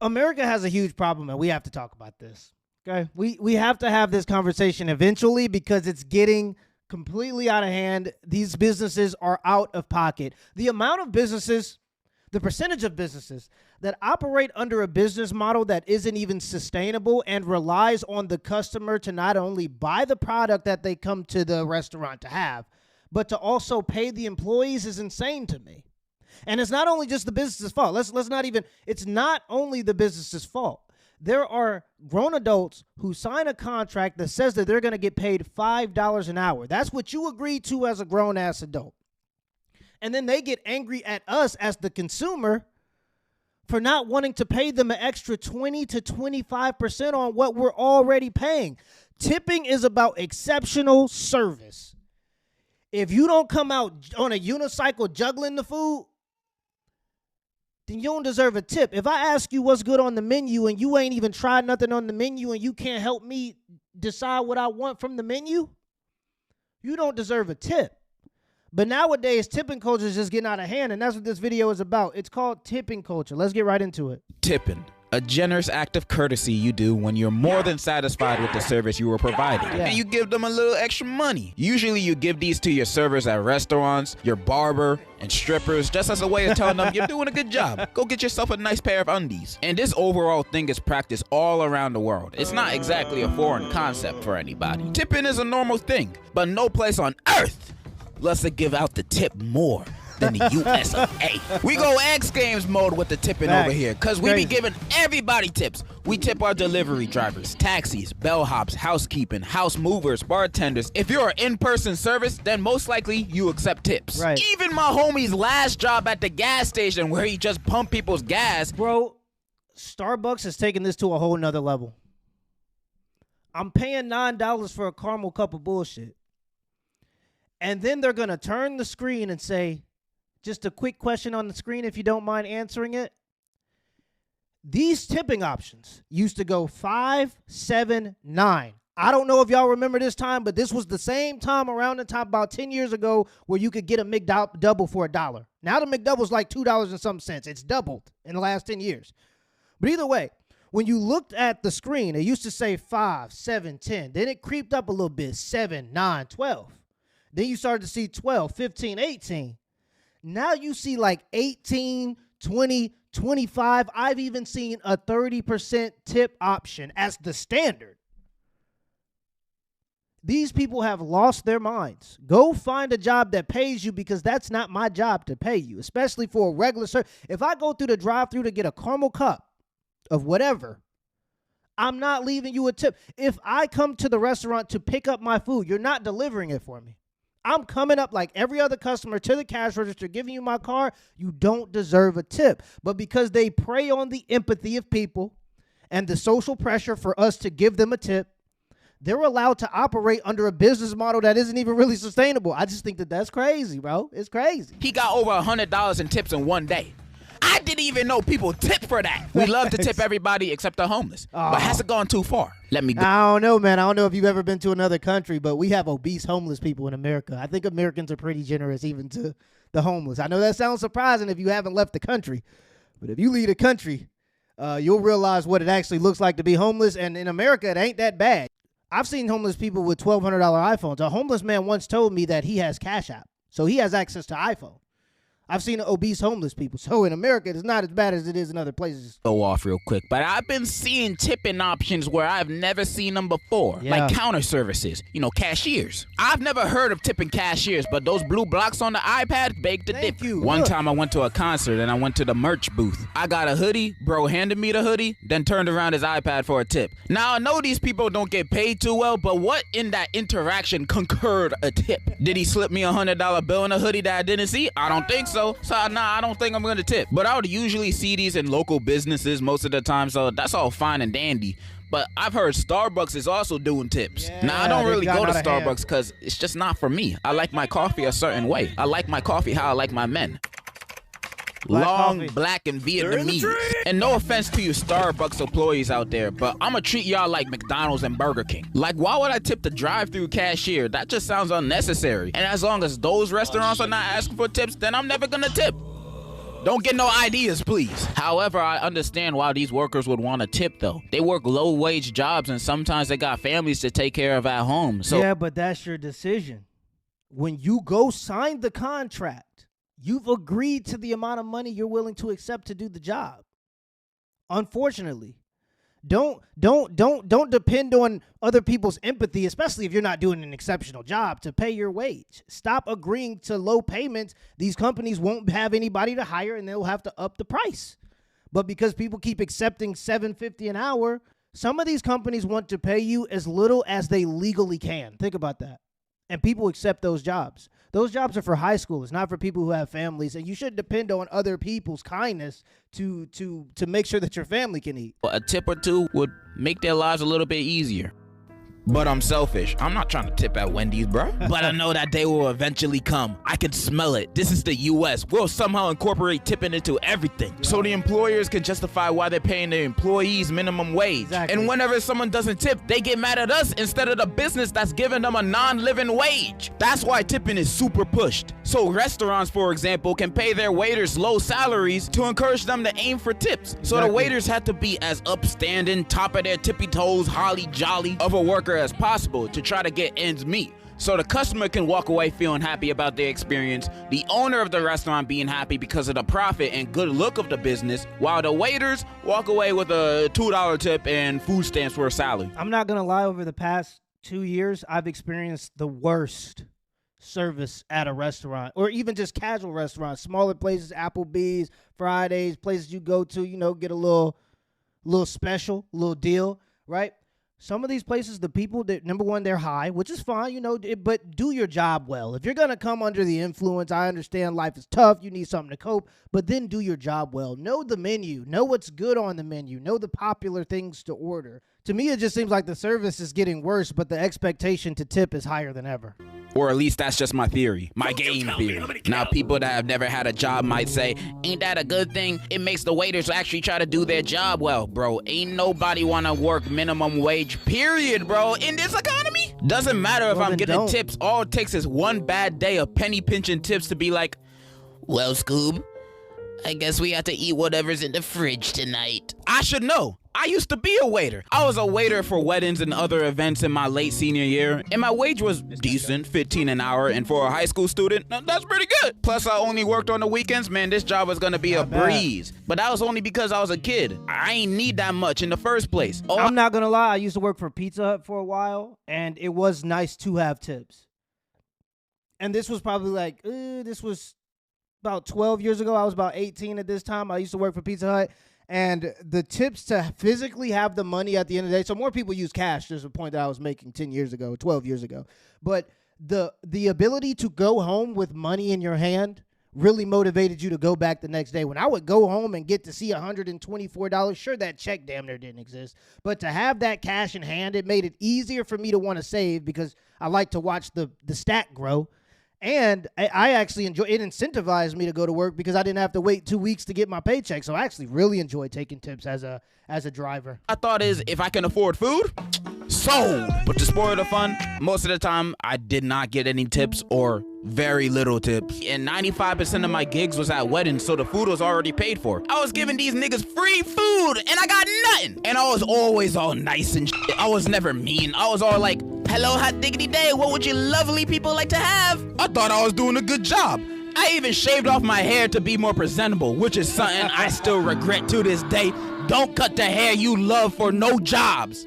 America has a huge problem, and we have to talk about this. Okay, we have to have this conversation eventually because it's getting completely out of hand. These businesses are out of pocket. The amount of businesses, the percentage of businesses that operate under a business model that isn't even sustainable and relies on the customer to not only buy the product that they come to the restaurant to have, but to also pay the employees is insane to me. And it's not only just the business's fault. Let's not even, it's not only the business's fault. There are grown adults who sign a contract that says that they're going to get paid $5 an hour. That's what you agreed to as a grown-ass adult. And then they get angry at us as the consumer for not wanting to pay them an extra 20 to 25% on what we're already paying. Tipping is about exceptional service. If you don't come out on a unicycle juggling the food, then you don't deserve a tip. If I ask you what's good on the menu and you ain't even tried nothing on the menu and you can't help me decide what I want from the menu, you don't deserve a tip. But nowadays, tipping culture is just getting out of hand, and that's what this video is about. It's called tipping culture. Let's get right into it. Tipping. A generous act of courtesy you do when you're more than satisfied with the service you were providing. And you give them a little extra money. Usually you give these to your servers at restaurants, your barber, and strippers, just as a way of telling them you're doing a good job. Go get yourself a nice pair of undies. And this overall thing is practiced all around the world. It's not exactly a foreign concept for anybody. Tipping is a normal thing, but no place on earth lets it give out the tip more than the US of A. We go X Games mode with the tipping over here, because we be giving everybody tips. We tip our delivery drivers, taxis, bellhops, housekeeping, house movers, bartenders. If you're an in-person service, then most likely you accept tips. Right. Even my homie's last job at the gas station where he just pumped people's gas. Bro, Starbucks has taken this to a whole nother level. I'm paying $9 for a caramel cup of bullshit. And then they're going to turn the screen and say, just a quick question on the screen if you don't mind answering it. These tipping options used to go 5, 7, 9. I don't know if y'all remember this time, but this was the same time around the time about 10 years ago where you could get a McDouble for $1. Now the McDouble's like $2 and some cents. It's doubled in the last 10 years. But either way, when you looked at the screen, it used to say 5, 7, 10. Then it creeped up a little bit, 7, 9, 12. Then you started to see 12, 15, 18. Now you see like 18, 20, 25. I've even seen a 30% tip option as the standard. These people have lost their minds. Go find a job that pays you, because that's not my job to pay you, especially for a regular service. If I go through the drive-thru to get a caramel cup of whatever, I'm not leaving you a tip. If I come to the restaurant to pick up my food, you're not delivering it for me. I'm coming up like every other customer to the cash register, giving you my card. You don't deserve a tip. But because they prey on the empathy of people and the social pressure for us to give them a tip, they're allowed to operate under a business model that isn't even really sustainable. I just think that that's crazy, bro. It's crazy. He got over $100 in tips in one day. I didn't even know people tip for that. We love to tip everybody except the homeless. But has it gone too far? Let me go. I don't know, man. I don't know if you've ever been to another country, but we have obese homeless people in America. I think Americans are pretty generous even to the homeless. I know that sounds surprising if you haven't left the country, but if you leave the country, you'll realize what it actually looks like to be homeless. And in America, it ain't that bad. I've seen homeless people with $1,200 iPhones. A homeless man once told me that he has Cash App, so he has access to iPhone. I've seen obese homeless people. So in America, it's not as bad as it is in other places. Go off real quick, but I've been seeing tipping options where I've never seen them before. Like counter services, cashiers. I've never heard of tipping cashiers, but those blue blocks on the iPad beg to dip. One time I went to a concert and I went to the merch booth. I got a hoodie, bro handed me the hoodie, then turned around his iPad for a tip. Now I know these people don't get paid too well, but what in that interaction concurred a tip? Did he slip me a $100 bill in a hoodie that I didn't see? I don't think so. So nah, I don't think I'm gonna tip. But I would usually see these in local businesses most of the time, so that's all fine and dandy. But I've heard Starbucks is also doing tips. Now, I don't really go to Starbucks because it's just not for me. I like my coffee a certain way. I like my coffee how I like my men. Long, black, and Vietnamese. And no offense to you Starbucks employees out there, but I'ma treat y'all like McDonald's and Burger King. Like, why would I tip the drive-thru cashier? That just sounds unnecessary. And as long as those restaurants are not asking for tips, then I'm never gonna tip. Don't get no ideas, please. However, I understand why these workers would want to tip, though. They work low-wage jobs, and sometimes they got families to take care of at home. So yeah, but that's your decision. When you go sign the contract, you've agreed to the amount of money you're willing to accept to do the job. Unfortunately, don't depend on other people's empathy, especially if you're not doing an exceptional job, to pay your wage. Stop agreeing to low payments. These companies won't have anybody to hire, and they'll have to up the price. But because people keep accepting $7.50 an hour, some of these companies want to pay you as little as they legally can. Think about that. And people accept those jobs. Those jobs are for high schoolers, not for people who have families. And you shouldn't depend on other people's kindness to make sure that your family can eat. a tip or two would make their lives a little bit easier. But I'm selfish. I'm not trying to tip at Wendy's, bro. But I know that day will eventually come. I can smell it. This is the U.S. We'll somehow incorporate tipping into everything. So the employers can justify why they're paying their employees minimum wage. Exactly. And whenever someone doesn't tip, they get mad at us instead of the business that's giving them a non-living wage. That's why tipping is super pushed. So restaurants, for example, can pay their waiters low salaries to encourage them to aim for tips. So the waiters have to be as upstanding, top of their tippy toes, holly jolly of a worker as possible to try to get ends meet. So the customer can walk away feeling happy about their experience, the owner of the restaurant being happy because of the profit and good look of the business, while the waiters walk away with a $2 tip and food stamps for a salary. I'm not going to lie, over the past 2 years, I've experienced the worst service at a restaurant, or even just casual restaurants, smaller places, Applebee's, Fridays, places you go to, get a little special, little deal, right? Some of these places, the people, that number one, they're high, which is fine, but do your job well. If you're going to come under the influence, I understand life is tough. You need something to cope, but then do your job well. Know the menu. Know what's good on the menu. Know the popular things to order. To me, it just seems like the service is getting worse, but the expectation to tip is higher than ever. Or at least that's just my theory, my game theory. Now, people that have never had a job might say, ain't that a good thing? It makes the waiters actually try to do their job well. Bro, ain't nobody want to work minimum wage, period, bro, in this economy. Doesn't matter if I'm getting tips. All it takes is one bad day of penny pinching tips to be like, well, Scoob, I guess we have to eat whatever's in the fridge tonight. I should know. I used to be a waiter. I was a waiter for weddings and other events in my late senior year, and my wage was decent, $15 an hour, and for a high school student, that's pretty good. Plus, I only worked on the weekends. Man, this job was gonna be a breeze. But that was only because I was a kid. I ain't need that much in the first place. I'm not gonna lie, I used to work for Pizza Hut for a while, and it was nice to have tips. And this was probably this was about 12 years ago. I was about 18 at this time. I used to work for Pizza Hut. And the tips to physically have the money at the end of the day. So more people use cash. There's a point that I was making 10 years ago, 12 years ago. But the ability to go home with money in your hand really motivated you to go back the next day. When I would go home and get to see $124, sure, that check damn near didn't exist. But to have that cash in hand, it made it easier for me to want to save because I like to watch the stack grow. And I actually enjoy it. Incentivized me to go to work because I didn't have to wait 2 weeks to get my paycheck. So I actually really enjoy taking tips as a driver. My thought is, if I can afford food, sold. But to spoil the fun, most of the time I did not get any tips or very little tips. And 95% of my gigs was at weddings, so the food was already paid for. I was giving these niggas free food and I got nothing. And I was always all nice and shit. I was never mean. I was all like, hello, hot diggity day, what would you lovely people like to have? I thought I was doing a good job. I even shaved off my hair to be more presentable, which is something I still regret to this day. Don't cut the hair you love for no jobs.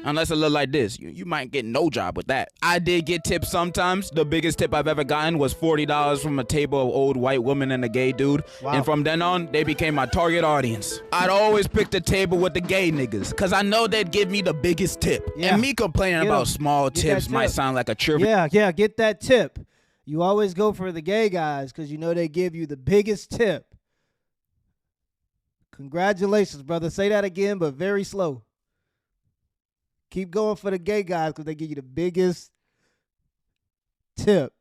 Unless it look like this, you might get no job with that. I did get tips sometimes. The biggest tip I've ever gotten was $40 from a table of old white women and a gay dude. Wow. And from then on, they became my target audience. I'd always pick the table with the gay niggas, because I know they'd give me the biggest tip. Yeah. And me complaining about small tips might sound like a trivia. Yeah, get that tip. You always go for the gay guys because you know they give you the biggest tip. Congratulations, brother. Say that again, but very slow. Keep going for the gay guys because they give you the biggest tip.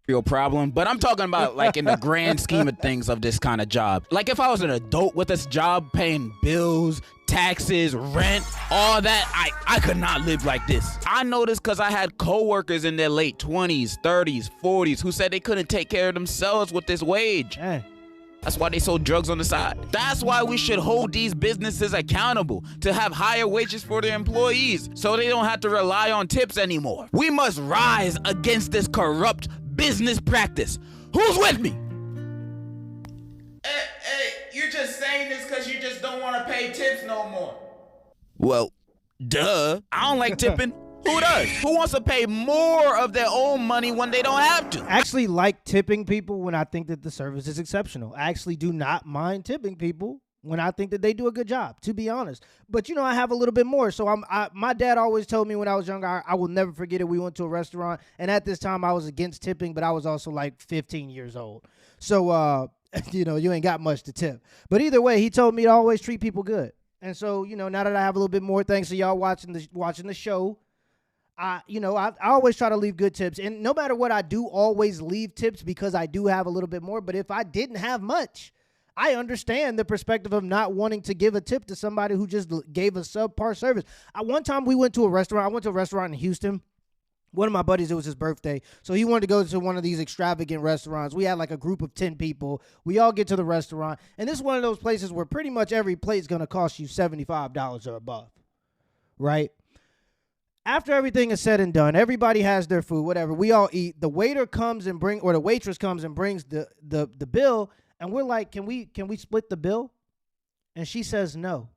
real problem, but I'm talking about like in the grand scheme of things of this kind of job. Like if I was an adult with this job paying bills, taxes, rent, all that, I could not live like this. I know this because I had coworkers in their late 20s, 30s, 40s who said they couldn't take care of themselves with this wage. Hey. That's why they sold drugs on the side. That's why we should hold these businesses accountable to have higher wages for their employees so they don't have to rely on tips anymore. We must rise against this corrupt business practice. Who's with me? Hey, you're just saying this because you just don't want to pay tips no more. Well, duh. I don't like tipping. Who does? Who wants to pay more of their own money when they don't have to? I actually like tipping people when I think that the service is exceptional. I actually do not mind tipping people when I think that they do a good job, to be honest. But, you know, I have a little bit more. So my dad always told me when I was younger, I will never forget it. We went to a restaurant, and at this time I was against tipping, but I was also like 15 years old. So, you know, you ain't got much to tip. But either way, he told me to always treat people good. And so, you know, now that I have a little bit more, thanks to y'all watching the show, I always try to leave good tips. And no matter what, I do always leave tips because I do have a little bit more. But if I didn't have much, I understand the perspective of not wanting to give a tip to somebody who just gave a subpar service. One time we went to a restaurant. I went to a restaurant in Houston. One of my buddies, it was his birthday, so he wanted to go to one of these extravagant restaurants. We had like a group of 10 people. We all get to the restaurant, and this is one of those places where pretty much every plate's going to cost you $75 or above, right? After everything is said and done, everybody has their food, whatever. We all eat. The waiter comes and the waitress comes and brings the bill, and we're like, can we split the bill? And she says no.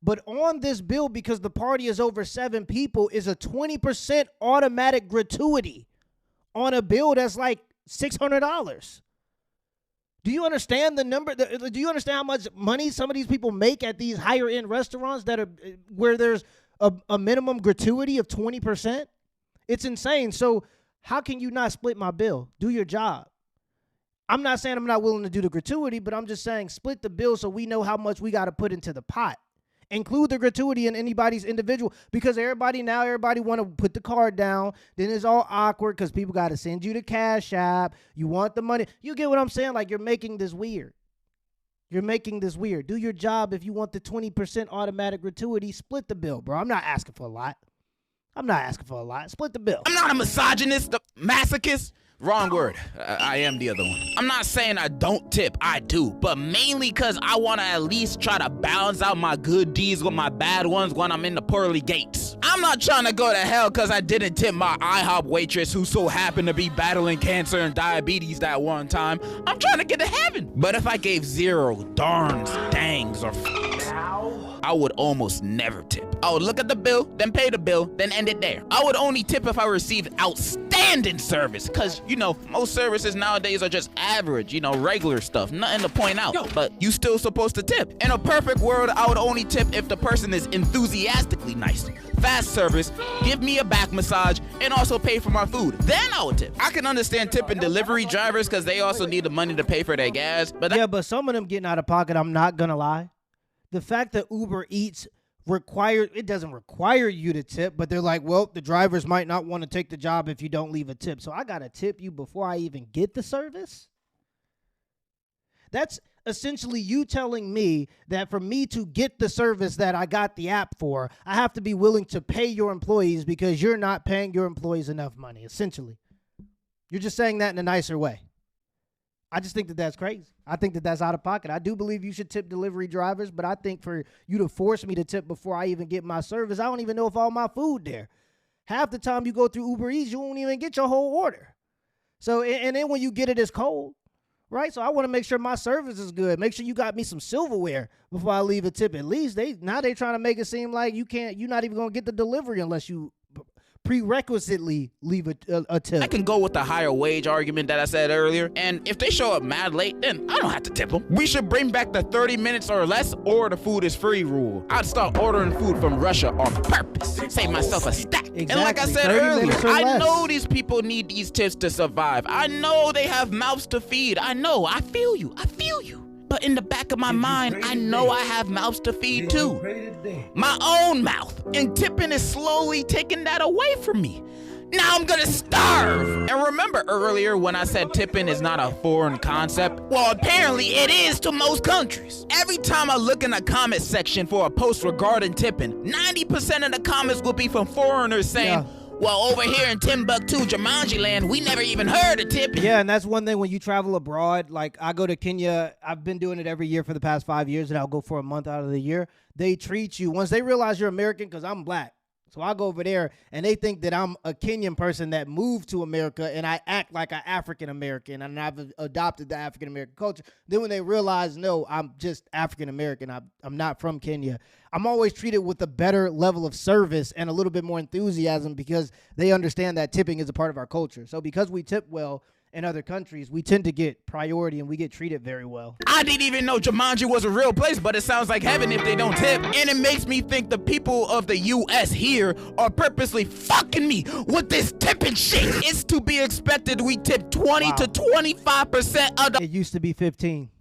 But on this bill, because the party is over 7 people, is a 20% automatic gratuity on a bill that's like $600. Do you understand the number? Do you understand how much money some of these people make at these higher end restaurants that are where there's a minimum gratuity of 20%? It's insane. So how can you not split my bill? Do your job. I'm not saying I'm not willing to do the gratuity, but I'm just saying split the bill so we know how much we got to put into the pot. Include the gratuity in anybody's individual, because everybody want to put the card down. Then it's all awkward because people got to send you the Cash App. You want the money. You get what I'm saying? Like, you're making this weird. You're making this weird. Do your job. If you want the 20% automatic gratuity, split the bill, bro. I'm not asking for a lot. Split the bill. I'm not a misogynist, a masochist. Wrong word. I am the other one. I'm not saying I don't tip. I do. But mainly because I want to at least try to balance out my good deeds with my bad ones when I'm in the pearly gates. I'm not trying to go to hell because I didn't tip my IHOP waitress who so happened to be battling cancer and diabetes that one time. I'm trying to get to heaven. But if I gave 0, darns, dangs, or I would almost never tip. I would look at the bill, then pay the bill, then end it there. I would only tip if I received outstanding service, because, you know, most services nowadays are just average, you know, regular stuff, nothing to point out. But you still supposed to tip. In a perfect world, I would only tip if the person is enthusiastically nice. Fast service, give me a back massage, and also pay for my food. Then I would tip. I can understand tipping delivery drivers because they also need the money to pay for their gas. But but some of them getting out of pocket, I'm not going to lie. The fact that Uber Eats it doesn't require you to tip, but they're like, well, the drivers might not want to take the job if you don't leave a tip. So I got to tip you before I even get the service? That's essentially you telling me that for me to get the service that I got the app for, I have to be willing to pay your employees because you're not paying your employees enough money, essentially. You're just saying that in a nicer way. I just think that that's crazy. I think that that's out of pocket. I do believe you should tip delivery drivers, but I think for you to force me to tip before I even get my service, I don't even know if all my food there. Half the time you go through Uber Eats, you won't even get your whole order. So, and then when you get it, it's cold, right? So I want to make sure my service is good. Make sure you got me some silverware before I leave a tip. At least they trying to make it seem like you're not even going to get the delivery unless you prerequisitely leave a tip. I can go with the higher wage argument that I said earlier, and if they show up mad late, then I don't have to tip them. We should bring back the 30 minutes or less or the food is free rule. I'd start ordering food from Russia on purpose. Save myself a stack. Exactly. And like I said earlier, I know these people need these tips to survive. I know they have mouths to feed. I know. I feel you. But in the back of my mind, I know I have mouths to feed too. My own mouth. And tipping is slowly taking that away from me. Now I'm gonna starve. And remember earlier when I said tipping is not a foreign concept? Well, apparently it is to most countries. Every time I look in the comment section for a post regarding tipping, 90% of the comments will be from foreigners saying, well, over here in Timbuktu, Jumanji land, we never even heard of tipping. Yeah, and that's one thing when you travel abroad. Like, I go to Kenya. I've been doing it every year for the past 5 years, and I'll go for a month out of the year. They treat you, once they realize you're American, because I'm black. So I go over there, and they think that I'm a Kenyan person that moved to America, and I act like an African-American, and I've adopted the African-American culture. Then when they realize, no, I'm just African-American, I'm not from Kenya, I'm always treated with a better level of service and a little bit more enthusiasm because they understand that tipping is a part of our culture. So because we tip well in other countries, we tend to get priority and we get treated very well. I didn't even know Jumanji was a real place, but it sounds like heaven if they don't tip. And it makes me think the people of the U.S. here are purposely fucking me with this tipping shit. It's to be expected we tip 20 to 25% of the... It used to be 15.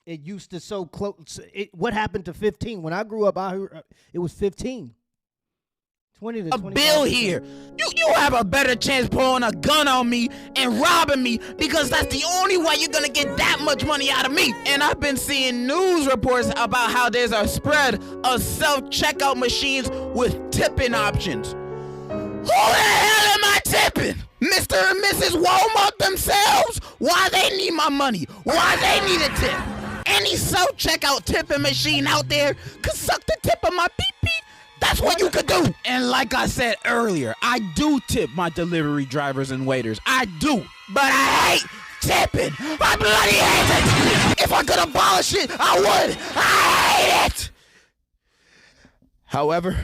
It used to so close. What happened to 15? When I grew up, I heard it was 15. 20 to 25%. A bill here. You have a better chance pulling a gun on me and robbing me because that's the only way you're gonna get that much money out of me. And I've been seeing news reports about how there's a spread of self-checkout machines with tipping options. Who the hell am I tipping? Mr. and Mrs. Walmart themselves? Why they need my money? Why they need a tip? Any self-checkout tipping machine out there could suck the tip of my pee-pee. That's what you could do. And like I said earlier, I do tip my delivery drivers and waiters. I do. But I hate tipping. I bloody hate it. If I could abolish it, I would. I hate it. However,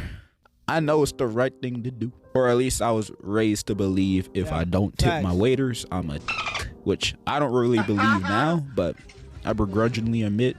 I know it's the right thing to do. Or at least I was raised to believe if I don't tip my waiters, I'm a which I don't really believe now, but I begrudgingly admit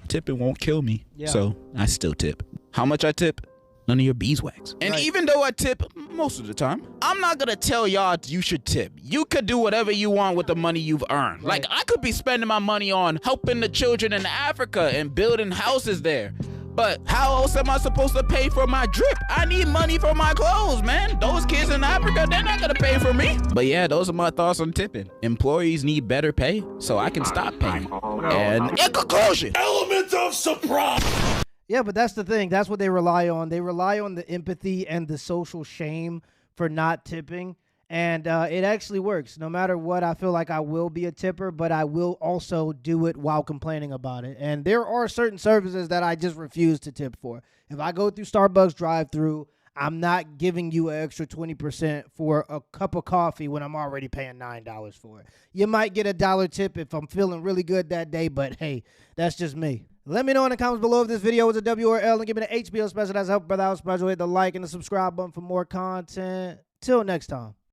tipping won't kill me. So I still tip. How much I tip? None of your beeswax. And even though I tip most of the time, I'm not gonna tell y'all you should tip. You could do whatever you want with the money you've earned. Like, I could be spending my money on helping the children in Africa and building houses there. But how else am I supposed to pay for my drip? I need money for my clothes, man. Those kids in Africa, they're not gonna pay for me. But yeah, those are my thoughts on tipping. Employees need better pay, so I can stop paying. And in conclusion, element of surprise. Yeah, but that's the thing. That's what they rely on. They rely on the empathy and the social shame for not tipping. And it actually works. No matter what, I feel like I will be a tipper, but I will also do it while complaining about it. And there are certain services that I just refuse to tip for. If I go through Starbucks drive-thru, I'm not giving you an extra 20% for a cup of coffee when I'm already paying $9 for it. You might get a $1 tip if I'm feeling really good that day, but hey, that's just me. Let me know in the comments below if this video was a W or L, and give me the HBO special. That's help brother out special. Hit the like and the subscribe button for more content. Till next time.